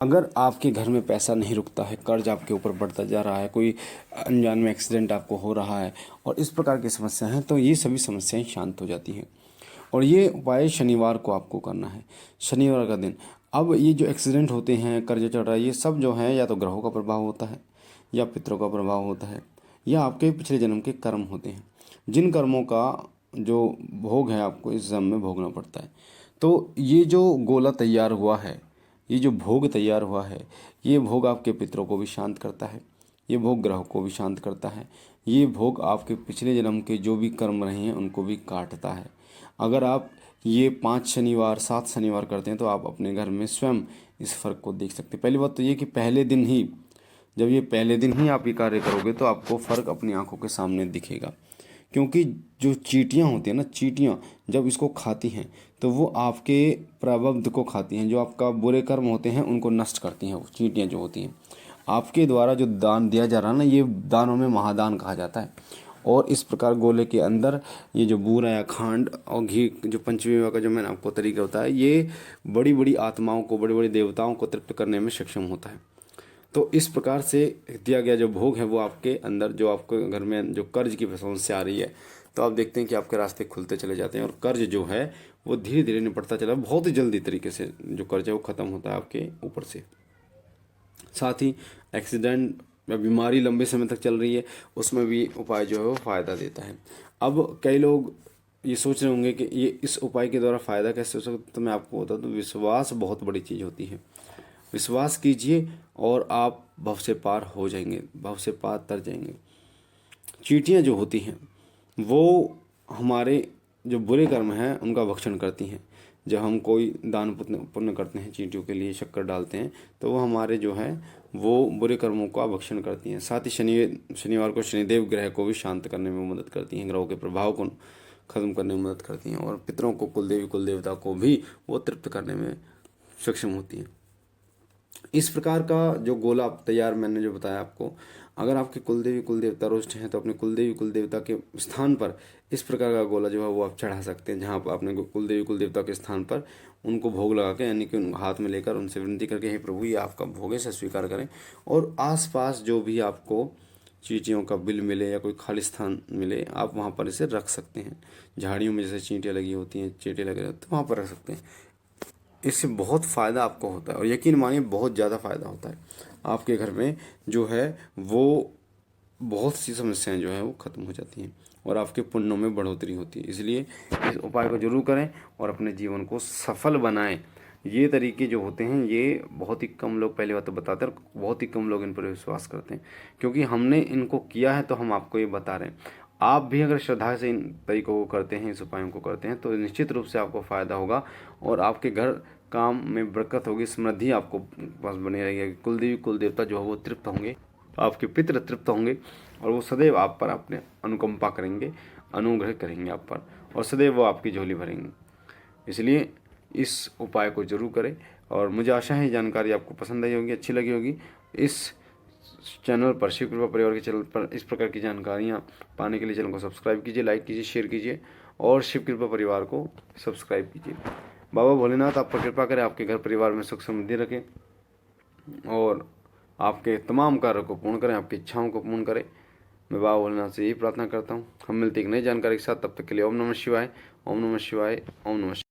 अगर आपके घर में पैसा नहीं रुकता है, कर्ज आपके ऊपर बढ़ता जा रहा है, कोई अनजान में एक्सीडेंट आपको हो रहा है और इस प्रकार की समस्याएं हैं, तो ये सभी समस्याएं शांत हो जाती हैं। और ये उपाय शनिवार को आपको करना है, शनिवार का दिन। अब ये जो एक्सीडेंट होते हैं, कर्ज चढ़ रहा है, ये सब जो है या तो ग्रहों का प्रभाव होता है, या पितरों का प्रभाव होता है, या आपके पिछले जन्म के कर्म होते हैं, जिन कर्मों का जो भोग है आपको इस जन्म में भोगना पड़ता है। तो ये जो गोला तैयार हुआ है, ये जो भोग तैयार हुआ है, ये भोग आपके पितरों को भी शांत करता है, ये भोग ग्रहों को भी शांत करता है, ये भोग आपके पिछले जन्म के जो भी कर्म रहे हैं उनको भी काटता है। अगर आप ये 5 शनिवार 7 शनिवार करते हैं तो आप अपने घर में स्वयं इस फर्क को देख सकते हैं। पहली बात तो ये कि पहले दिन ही, जब ये पहले दिन ही आप ये कार्य करोगे तो आपको फ़र्क अपनी आंखों के सामने दिखेगा। क्योंकि जो चींटियाँ होती हैं ना, चींटियाँ जब इसको खाती हैं तो वो आपके प्ररब्ध को खाती हैं, जो आपका बुरे कर्म होते हैं उनको नष्ट करती हैं। वो चींटियाँ जो होती हैं, आपके द्वारा जो दान दिया जा रहा है ना, ये दानों में महादान कहा जाता है। और इस प्रकार गोले के अंदर ये जो बूरा या खांड और घी, जो पंचमेवा का जो मैंने आपको तरीका होता है, ये बड़ी बड़ी आत्माओं को, बड़ी बड़ी देवताओं को तृप्त करने में सक्षम होता है। तो इस प्रकार से दिया गया जो भोग है वो आपके अंदर, जो आपके घर में जो कर्ज की समस्या आ रही है, तो आप देखते हैं कि आपके रास्ते खुलते चले जाते हैं और कर्ज जो है वो धीरे धीरे निपटता चला, बहुत ही जल्दी तरीके से जो कर्ज है वो ख़त्म होता है आपके ऊपर से। साथ ही एक्सीडेंट या बीमारी लंबे समय तक चल रही है, उसमें भी उपाय जो है वो फ़ायदा देता है। अब कई लोग ये सोच रहे होंगे कि ये इस उपाय के द्वारा फ़ायदा कैसे हो सकता है, तो मैं आपको बता दूं, विश्वास बहुत बड़ी चीज़ होती है। विश्वास कीजिए और आप भव से पार हो जाएंगे, भव से पार तर जाएंगे। चींटियाँ जो होती हैं वो हमारे जो बुरे कर्म हैं उनका भक्षण करती हैं। जब हम कोई दान पुण्य पुण्य करते हैं, चींटियों के लिए शक्कर डालते हैं, तो वो हमारे जो है वो बुरे कर्मों का भक्षण करती हैं। साथ ही शनिवार को शनिदेव ग्रह को भी शांत करने में मदद करती हैं, ग्रहों के प्रभाव को खत्म करने में मदद करती हैं, और पितरों को, कुलदेवी कुलदेवता को भी वो तृप्त करने में सक्षम होती हैं। इस प्रकार का जो गोला तैयार मैंने जो बताया आपको, अगर आपके कुलदेवी कुलदेवता रुष्ट हैं तो अपने कुलदेवी कुलदेवता के स्थान पर इस प्रकार का गोला जो है वो आप चढ़ा सकते हैं, जहाँ पर अपने कुलदेवी कुलदेवता के स्थान पर उनको भोग लगा के, यानी कि उन हाथ में लेकर उनसे विनती करके, हे प्रभु ये आपका भोग है, इसे स्वीकार करें। और आसपास जो भी आपको चींटियों का बिल मिले या कोई खाली स्थान मिले, आप वहाँ पर इसे रख सकते हैं। झाड़ियों में जैसे चींटियाँ लगी होती हैं, चींटे लगे रहते हैं, वहाँ पर रख सकते हैं। इससे बहुत फ़ायदा आपको होता है, और यकीन मानिए बहुत ज़्यादा फ़ायदा होता है। आपके घर में जो है वो बहुत सी समस्याएं जो है वो ख़त्म हो जाती हैं और आपके पुण्यों में बढ़ोतरी होती है। इसलिए इस उपाय को जरूर करें और अपने जीवन को सफल बनाएं। ये तरीके जो होते हैं ये बहुत ही कम लोग, पहली बात तो बताते हैं, बहुत ही कम लोग इन पर विश्वास करते हैं, क्योंकि हमने इनको किया है तो हम आपको ये बता रहे हैं। आप भी अगर श्रद्धा से इन तरीकों को करते हैं, इस उपायों को करते हैं, तो निश्चित रूप से आपको फ़ायदा होगा और आपके घर काम में बरकत होगी, समृद्धि आपको पास बनी रहेगी। कुलदेवी कुलदेवता जो है वो तृप्त होंगे, आपके पितृ तृप्त होंगे, और वो सदैव आप पर अपने अनुकंपा करेंगे, अनुग्रह करेंगे आप पर, और सदैव वो आपकी झोली भरेंगे। इसलिए इस उपाय को जरूर करें, और मुझे आशा है जानकारी आपको पसंद आई होगी, अच्छी लगी होगी। इस चैनल पर, शिव कृपा परिवार के चैनल पर इस प्रकार की जानकारियाँ पाने के लिए चैनल को सब्सक्राइब कीजिए, लाइक कीजिए, शेयर कीजिए, और शिव कृपा परिवार को सब्सक्राइब कीजिए। बाबा भोलेनाथ आप पर कृपा करें, आपके घर परिवार में सुख समृद्धि रखें और आपके तमाम कार्यों को पूर्ण करें, आपकी इच्छाओं को पूर्ण करें। मैं बाबा भोलेनाथ से यही प्रार्थना करता हूँ। हम मिलते एक नई जानकारी के साथ, तब तक के लिए ओम नमः शिवाय, ओम नमः शिवाय, ओम नमः शिवाय।